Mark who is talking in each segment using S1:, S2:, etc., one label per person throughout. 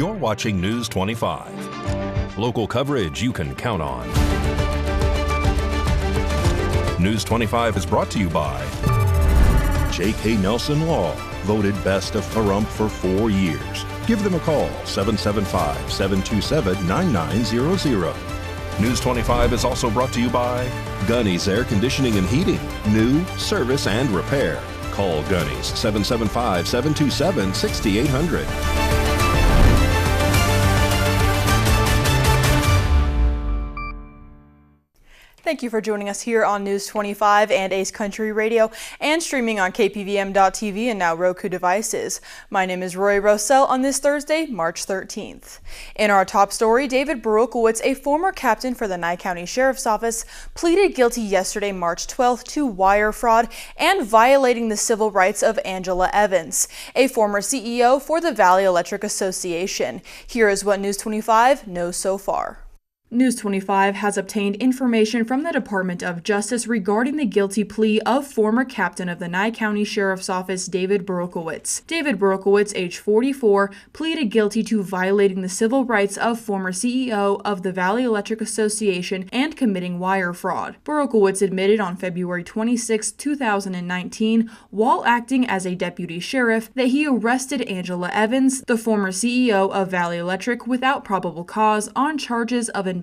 S1: You're watching News 25. Local coverage you can count on. News 25 is brought to you by J.K. Nelson Law, voted best of Pahrump for 4 years. Give them a call, 775-727-9900. News 25 is also brought to you by Gunny's Air Conditioning and Heating, new, service, and repair. Call Gunny's, 775-727-6800.
S2: Thank you for joining us here on News 25 and Ace Country Radio and streaming on KPVM.TV and now Roku devices. My name is Roy Rossell on this Thursday, March 13th. In our top story, David Berukowitz, a former captain for the Nye County Sheriff's Office, pleaded guilty yesterday, March 12th, to wire fraud and violating the civil rights of Angela Evans, a former CEO for the Valley Electric Association. Here is what News 25 knows so far. News 25 has obtained information from the Department of Justice regarding the guilty plea of former captain of the Nye County Sheriff's Office, David Berukowitz. David Berukowitz, age 44, pleaded guilty to violating the civil rights of former CEO of the Valley Electric Association and committing wire fraud. Berukowitz admitted on February 26, 2019, while acting as a deputy sheriff, that he arrested Angela Evans, the former CEO of Valley Electric, without probable cause on charges of embezzlement.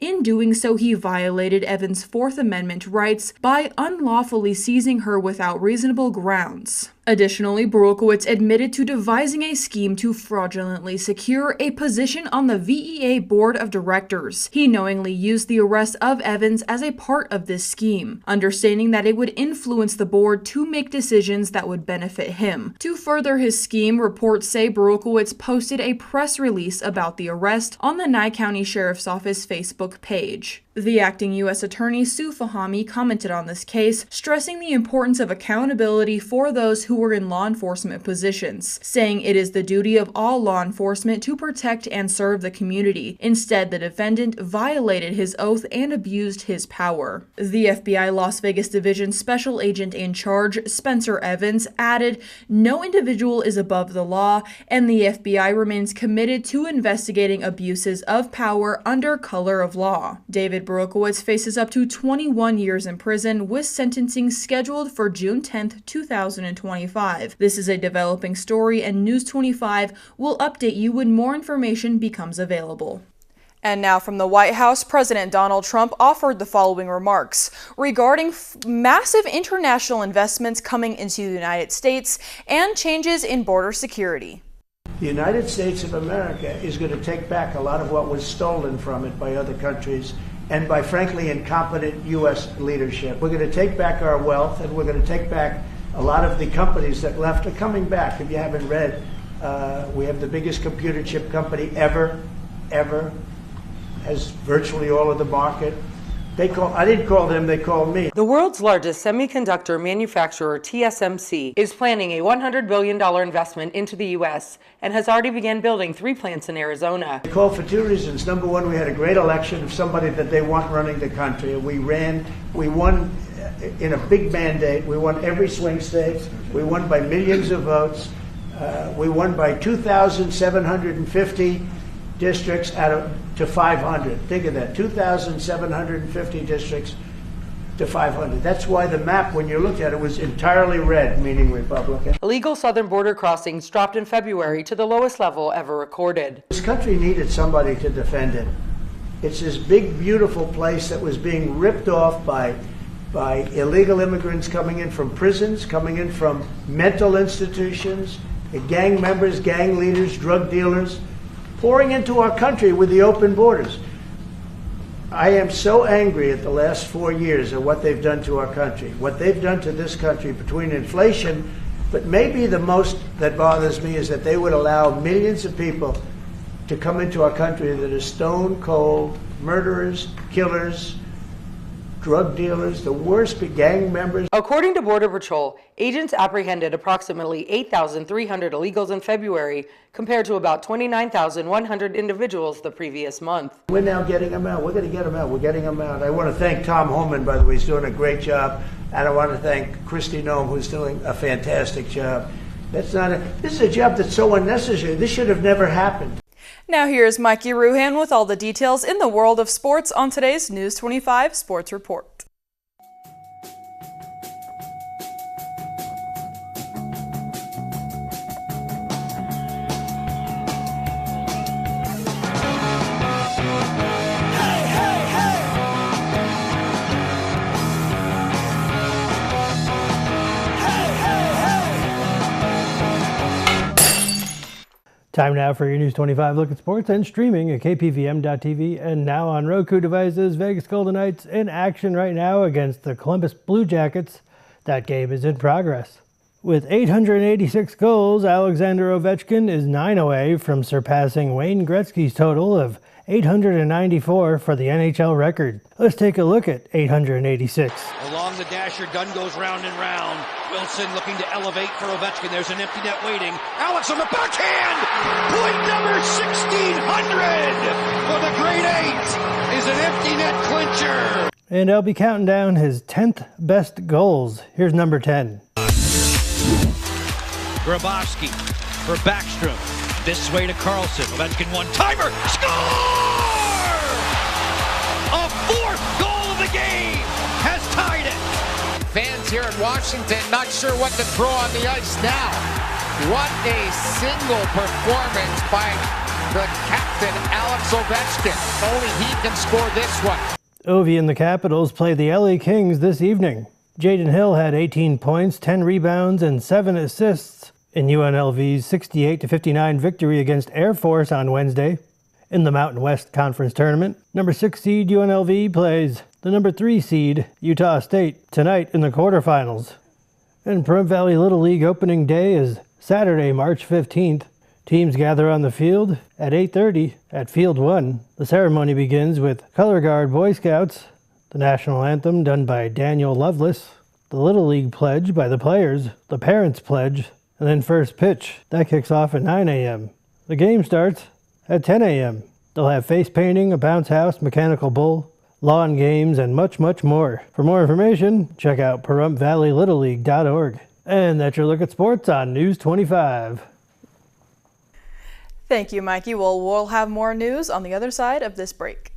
S2: In doing so, he violated Evans' Fourth Amendment rights by unlawfully seizing her without reasonable grounds. Additionally, Berukowitz admitted to devising a scheme to fraudulently secure a position on the VEA Board of Directors. He knowingly used the arrest of Evans as a part of this scheme, understanding that it would influence the board to make decisions that would benefit him. To further his scheme, reports say Berukowitz posted a press release about the arrest on the Nye County Sheriff's Office Facebook page. The acting U.S. Attorney Sue Fahmy commented on this case, stressing the importance of accountability for those who were in law enforcement positions, saying it is the duty of all law enforcement to protect and serve the community. Instead, the defendant violated his oath and abused his power. The FBI Las Vegas Division Special Agent in charge, Spencer Evans, added, "No individual is above the law, and the FBI remains committed to investigating abuses of power under color of law." David Berukowitz faces up to 21 years in prison, with sentencing scheduled for June 10, 2025. This is a developing story, and News 25 will update you when more information becomes available. And now from the White House, President Donald Trump offered the following remarks regarding massive international investments coming into the United States and changes in border security.
S3: The United States of America is going to take back a lot of what was stolen from it by other countries and by, frankly, incompetent U.S. leadership. We're going to take back our wealth, and we're going to take back a lot of the companies that left are coming back. If you haven't read, we have the biggest computer chip company ever, has virtually all of the market. I didn't call them, they called me.
S4: The world's largest semiconductor manufacturer, TSMC, is planning a $100 billion investment into the U.S. and has already begun building 3 plants in Arizona.
S3: They called for 2 reasons. Number one, we had a great election of somebody that they want running the country. We won in a big mandate. We won every swing state. We won by millions of votes. We won by 2,750 districts to 500. Think of that, 2,750 districts to 500. That's why the map, when you looked at it, was entirely red, meaning Republican.
S4: Illegal southern border crossings dropped in February to the lowest level ever recorded.
S3: This country needed somebody to defend it. It's this big, beautiful place that was being ripped off by illegal immigrants coming in from prisons, coming in from mental institutions, gang members, gang leaders, drug dealers, pouring into our country with the open borders. I am so angry at the last 4 years of what they've done to our country, what they've done to this country between inflation, but maybe the most that bothers me is that they would allow millions of people to come into our country that are stone cold murderers, killers, drug dealers, the worst gang members.
S4: According to Border Patrol, agents apprehended approximately 8,300 illegals in February, compared to about 29,100 individuals the previous month.
S3: We're now getting them out. We're going to get them out. We're getting them out. I want to thank Tom Holman, by the way. He's doing a great job. And I want to thank Christy Nome, who's doing a fantastic job. This is a job that's so unnecessary. This should have never happened.
S2: Now here's Mikey Ruhan with all the details in the world of sports on today's News 25 Sports Report.
S5: Time now for your News 25 look at sports and streaming at KPVM.TV and now on Roku devices. Vegas Golden Knights in action right now against the Columbus Blue Jackets. That game is in progress. With 886 goals, Alexander Ovechkin is 9 away from surpassing Wayne Gretzky's total of 894 for the NHL record. Let's take a look at 886.
S6: Along the dasher, gun goes round and round. Wilson looking to elevate for Ovechkin. There's an empty net waiting. Alex on the backhand! Point number 1600 for the Great Eight is an empty net clincher.
S5: And I'll be counting down his 10th best goals. Here's number 10.
S6: Grabowski for Backstrom. This way to Carlson. Ovechkin one-timer. Score! A fourth goal of the game has tied it.
S7: Fans here in Washington not sure what to throw on the ice now. What a single performance by the captain, Alex Ovechkin. Only he can score this one.
S5: Ovi and the Capitals play the LA Kings this evening. Jaden Hill had 18 points, 10 rebounds, and 7 assists in UNLV's 68-59 victory against Air Force on Wednesday. In the Mountain West Conference Tournament, number 6 seed UNLV plays the number 3 seed Utah State tonight in the quarterfinals. And Pahrump Valley Little League opening day is Saturday, March 15th. Teams gather on the field at 8:30 at Field 1. The ceremony begins with Color Guard Boy Scouts, the national anthem done by Daniel Loveless, the Little League pledge by the players, the parents pledge, and then first pitch. That kicks off at 9 a.m. The game starts at 10 a.m. They'll have face painting, a bounce house, mechanical bull, lawn games, and much, much more. For more information, check out PaHrumpValleyLittleLeague.org. And that's your look at sports on News 25.
S2: Thank you, Mikey. Well, we'll have more news on the other side of this break.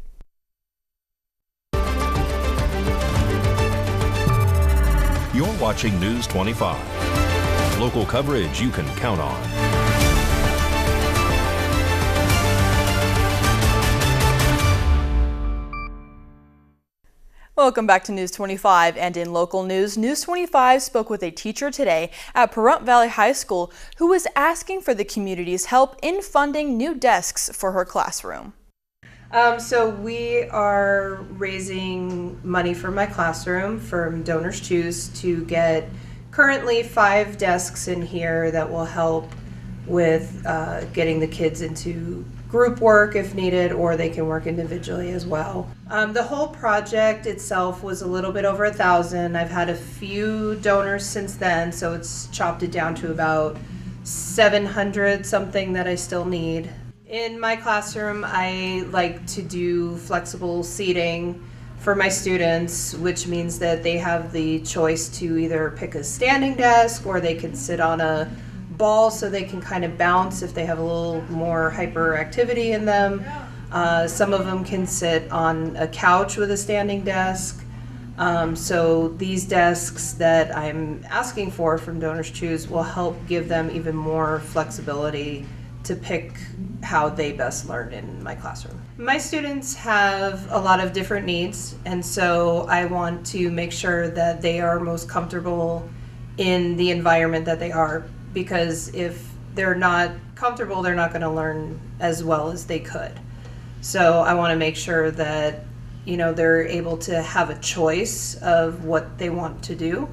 S1: You're watching News 25. Local coverage you can count on.
S2: Welcome back to News 25, and in local news, News 25 spoke with a teacher today at Pahrump Valley High School who was asking for the community's help in funding new desks for her classroom.
S8: So we are raising money for my classroom from Donors Choose to get currently 5 desks in here that will help with getting the kids into group work if needed, or they can work individually as well. The whole project itself was a little bit over $1,000. I've had a few donors since then, so it's chopped it down to about 700 something that I still need. In my classroom, I like to do flexible seating for my students, which means that they have the choice to either pick a standing desk or they can sit on a ball so they can kind of bounce if they have a little more hyperactivity in them. Some of them can sit on a couch with a standing desk. So these desks that I'm asking for from Donors Choose will help give them even more flexibility to pick how they best learn in my classroom. My students have a lot of different needs, and so I want to make sure that they are most comfortable in the environment that they are, because if they're not comfortable, they're not going to learn as well as they could. So I want to make sure that, you know, they're able to have a choice of what they want to do,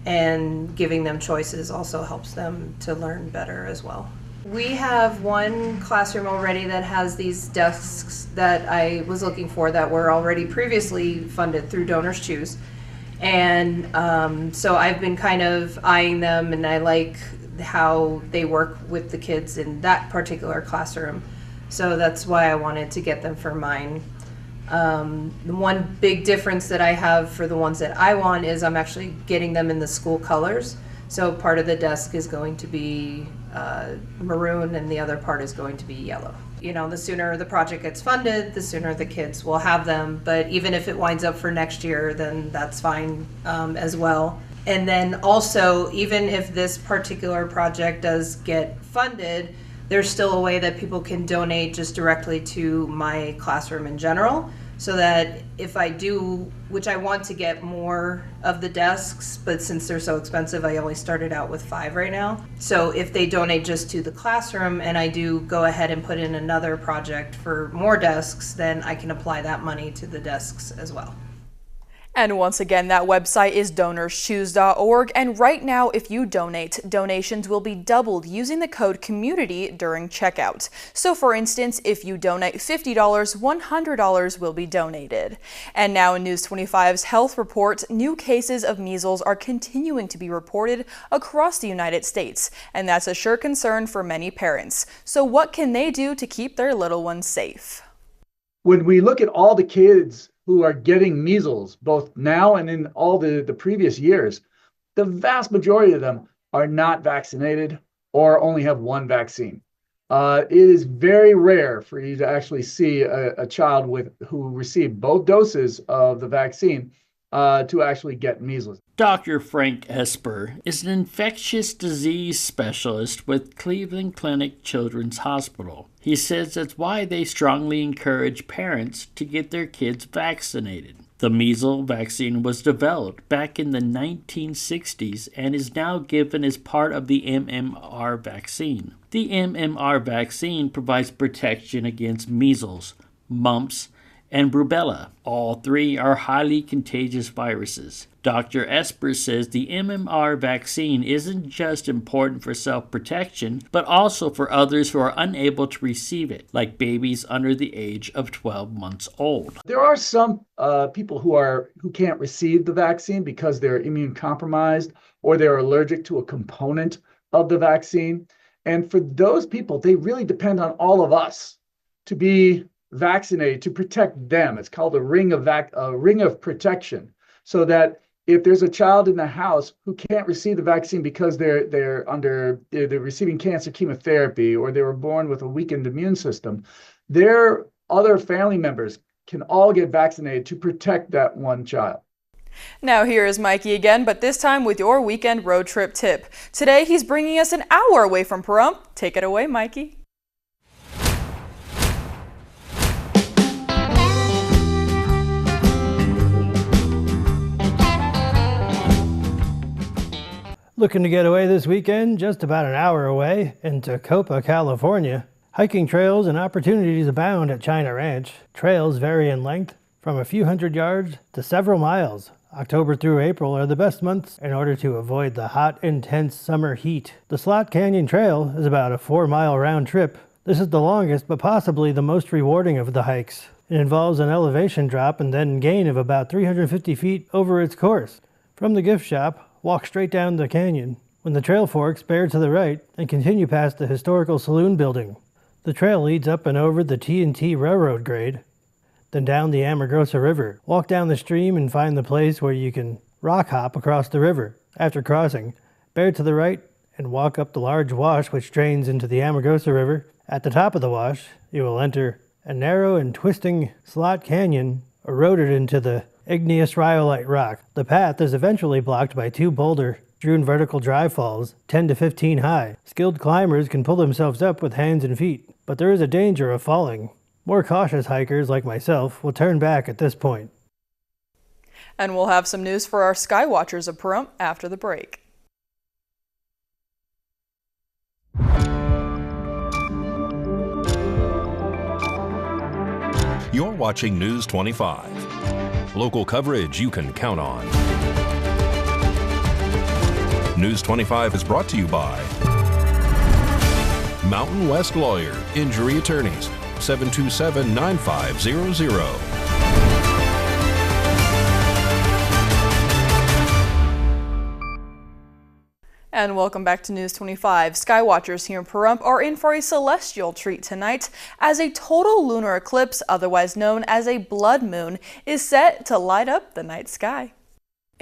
S8: and giving them choices also helps them to learn better as well. We have one classroom already that has these desks that I was looking for that were already previously funded through Donors Choose. And so I've been kind of eyeing them, and I like how they work with the kids in that particular classroom. So that's why I wanted to get them for mine. The one big difference that I have for the ones that I want is I'm actually getting them in the school colors. So part of the desk is going to be maroon and the other part is going to be yellow. You know, the sooner the project gets funded, the sooner the kids will have them. But even if it winds up for next year, then that's fine as well. And then also, even if this particular project does get funded, there's still a way that people can donate just directly to my classroom in general, so that if I do, which I want to get more of the desks, but since they're so expensive, I only started out with 5 right now. So if they donate just to the classroom and I do go ahead and put in another project for more desks, then I can apply that money to the desks as well.
S2: And once again, that website is donorschoose.org. And right now, if you donate, donations will be doubled using the code COMMUNITY during checkout. So for instance, if you donate $50, $100 will be donated. And now in News 25's health report, new cases of measles are continuing to be reported across the United States. And that's a sure concern for many parents. So what can they do to keep their little ones safe?
S9: When we look at all the kids who are getting measles, both now and in all the previous years, the vast majority of them are not vaccinated or only have one vaccine. It is very rare for you to actually see a child who received both doses of the vaccine to actually get measles.
S10: Dr. Frank Esper is an infectious disease specialist with Cleveland Clinic Children's Hospital. He says that's why they strongly encourage parents to get their kids vaccinated. The measles vaccine was developed back in the 1960s and is now given as part of the MMR vaccine. The MMR vaccine provides protection against measles, mumps, and rubella. All 3 are highly contagious viruses. Dr. Esper says the MMR vaccine isn't just important for self-protection, but also for others who are unable to receive it, like babies under the age of 12 months old.
S9: There are some people who can't receive the vaccine because they're immune compromised or they're allergic to a component of the vaccine. And for those people, they really depend on all of us to be vaccinated to protect them. It's called a ring of protection, so that if there's a child in the house who can't receive the vaccine because they're receiving cancer chemotherapy or they were born with a weakened immune system, their other family members can all get vaccinated to protect that one child.
S2: Now here is Mikey again, but this time with your weekend road trip tip. Today he's bringing us an hour away from Pahrump. Take it away, Mikey.
S5: Looking to get away this weekend, just about an hour away, in Tacoma, California. Hiking trails and opportunities abound at China Ranch. Trails vary in length from a few hundred yards to several miles. October through April are the best months in order to avoid the hot, intense summer heat. The Slot Canyon Trail is about a 4-mile round trip. This is the longest, but possibly the most rewarding of the hikes. It involves an elevation drop and then gain of about 350 feet over its course. From the gift shop, walk straight down the canyon. When the trail forks, bear to the right and continue past the historical saloon building. The trail leads up and over the T&T Railroad grade, then down the Amargosa River. Walk down the stream and find the place where you can rock hop across the river. After crossing, bear to the right and walk up the large wash which drains into the Amargosa River. At the top of the wash, you will enter a narrow and twisting slot canyon eroded into the igneous rhyolite rock. The path is eventually blocked by 2 boulder-strewn vertical dry falls, 10 to 15 high. Skilled climbers can pull themselves up with hands and feet, but there is a danger of falling. More cautious hikers, like myself, will turn back at this point.
S2: And we'll have some news for our sky watchers of Pahrump after the break.
S1: You're watching News 25. Local coverage you can count on. News 25 is brought to you by Mountain West Lawyer, Injury Attorneys, 727-9500.
S2: And welcome back to News 25. Skywatchers here in Pahrump are in for a celestial treat tonight as a total lunar eclipse, otherwise known as a blood moon, is set to light up the night sky.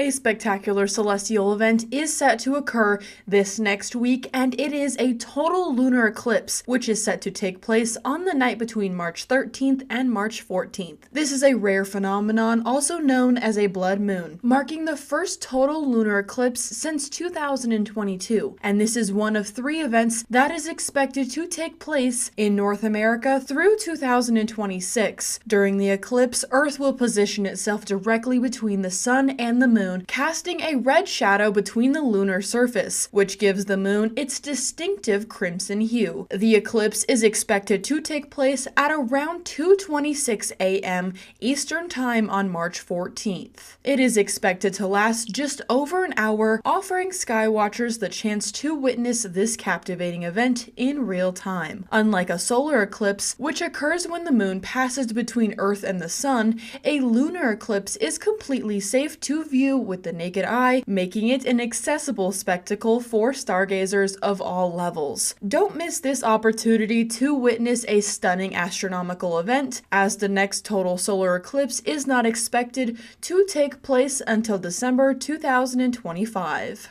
S2: A spectacular celestial event is set to occur this next week, and it is a total lunar eclipse, which is set to take place on the night between March 13th and March 14th. This is a rare phenomenon, also known as a blood moon, marking the first total lunar eclipse since 2022, and this is one of 3 events that is expected to take place in North America through 2026. During the eclipse, Earth will position itself directly between the sun and the moon, casting a red shadow between the lunar surface, which gives the moon its distinctive crimson hue. The eclipse is expected to take place at around 2:26 a.m. Eastern Time on March 14th. It is expected to last just over an hour, offering skywatchers the chance to witness this captivating event in real time. Unlike a solar eclipse, which occurs when the moon passes between Earth and the sun, a lunar eclipse is completely safe to view with the naked eye, making it an accessible spectacle for stargazers of all levels. Don't miss this opportunity to witness a stunning astronomical event, as the next total solar eclipse is not expected to take place until December 2025.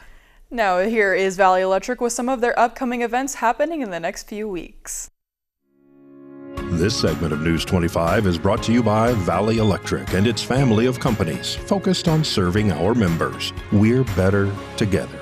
S2: Now here is Valley Electric with some of their upcoming events happening in the next few weeks.
S1: This segment of News 25 is brought to you by Valley Electric and its family of companies focused on serving our members. We're better together.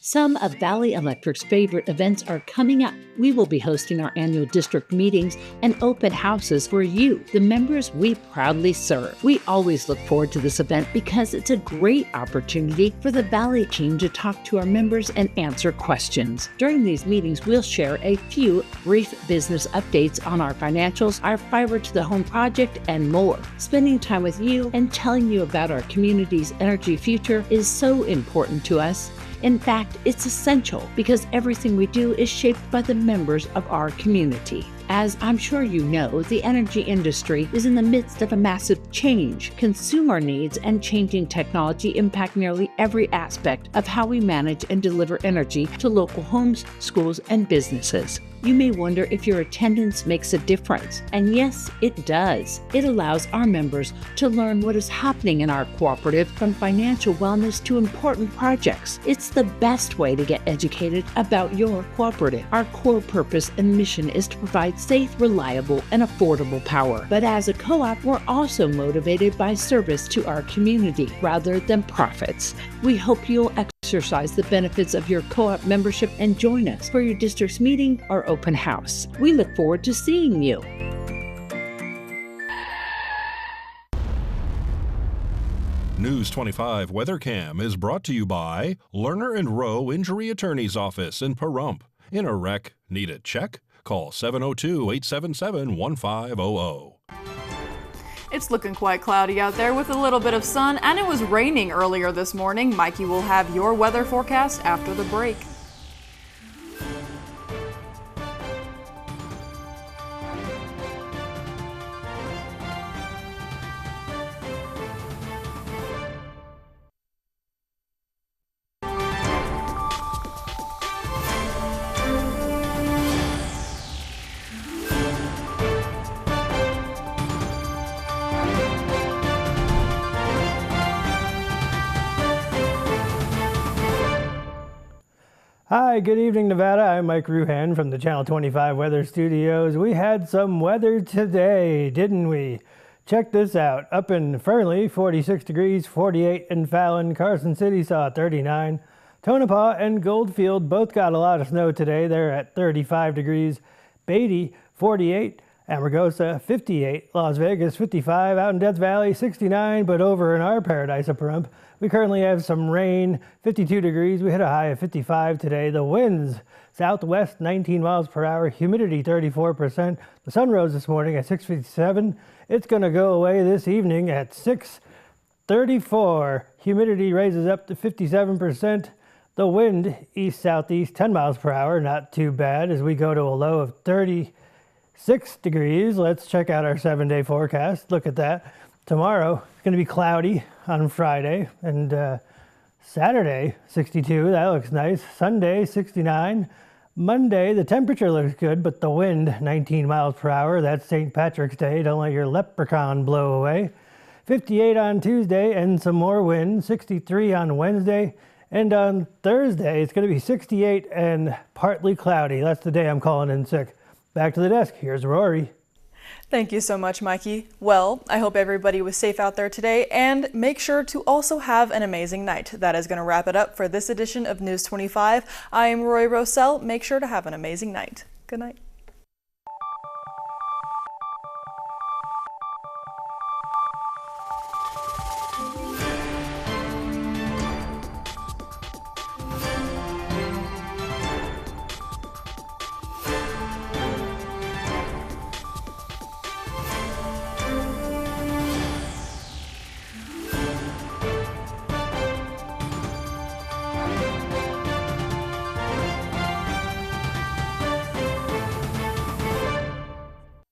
S11: Some of Valley Electric's favorite events are coming up. We will be hosting our annual district meetings and open houses for you, the members we proudly serve. We always look forward to this event because it's a great opportunity for the Valley team to talk to our members and answer questions. During these meetings, we'll share a few brief business updates on our financials, our fiber to the home project, and more. Spending time with you and telling you about our community's energy future is so important to us. In fact, it's essential because everything we do is shaped by the members of our community. As I'm sure you know, the energy industry is in the midst of a massive change. Consumer needs and changing technology impact nearly every aspect of how we manage and deliver energy to local homes, schools, and businesses. You may wonder if your attendance makes a difference, and yes, it does. It allows our members to learn what is happening in our cooperative, from financial wellness to important projects. It's the best way to get educated about your cooperative. Our core purpose and mission is to provide safe, reliable, and affordable power. But as a co-op, we're also motivated by service to our community rather than profits. We hope you'll exercise the benefits of your co-op membership and join us for your district's meeting or open house. We look forward to seeing you.
S1: News 25 WeatherCam is brought to you by Lerner and Rowe Injury Attorney's Office in Pahrump. In a wreck, need a check? Call 702-877-1500.
S2: It's looking quite cloudy out there with a little bit of sun, and it was raining earlier this morning. Mikey will have your weather forecast after the break.
S5: Hi, good evening, Nevada. I'm Mike Ruhan from the Channel 25 Weather Studios. We had some weather today, didn't we? Check this out. Up in Fernley, 46 degrees, 48 in Fallon. Carson City saw 39. Tonopah and Goldfield both got a lot of snow today. They're at 35 degrees. Beatty, 48. Amargosa, 58. Las Vegas, 55. Out in Death Valley, 69. But over in our paradise of Pahrump, we currently have some rain, 52 degrees. We hit a high of 55 today. The winds, southwest, 19 miles per hour. Humidity, 34%. The sun rose this morning at 6:57. It's going to go away this evening at 6:34. Humidity raises up to 57%. The wind, east-southeast, 10 miles per hour. Not too bad as we go to a low of 36 degrees. Let's check out our 7-day forecast. Look at that. Tomorrow, it's going to be cloudy on Friday, and Saturday, 62. That looks nice. Sunday, 69. Monday, the temperature looks good, but the wind, 19 miles per hour. That's St. Patrick's Day. Don't let your leprechaun blow away. 58 on Tuesday and some more wind, 63 on Wednesday. And on Thursday, it's going to be 68 and partly cloudy. That's the day I'm calling in sick. Back to the desk. Here's Rory.
S2: Thank you so much, Mikey. Well, I hope everybody was safe out there today, and make sure to also have an amazing night. That is going to wrap it up for this edition of News 25. I am Roy Rosell. Make sure to have an amazing night. Good night.